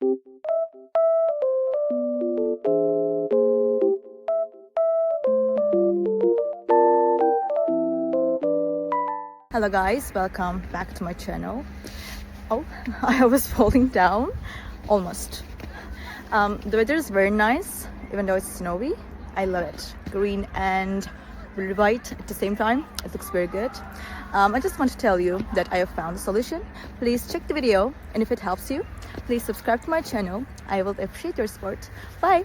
Hello guys, welcome back to my channel. Oh, I was falling down almost. The weather is very nice, even though it's snowy. I love it. Green and really white at the same time. It looks very good. I just want to tell you that I have found a solution. Please check the video, and if it helps you, please subscribe to my channel. I will appreciate your support. Bye!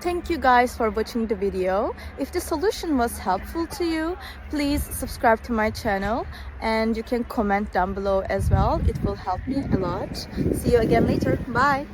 Thank you guys for watching the video. If the solution was helpful to you, please subscribe to my channel and you can comment down below as well. It will help me a lot. See you again later. Bye.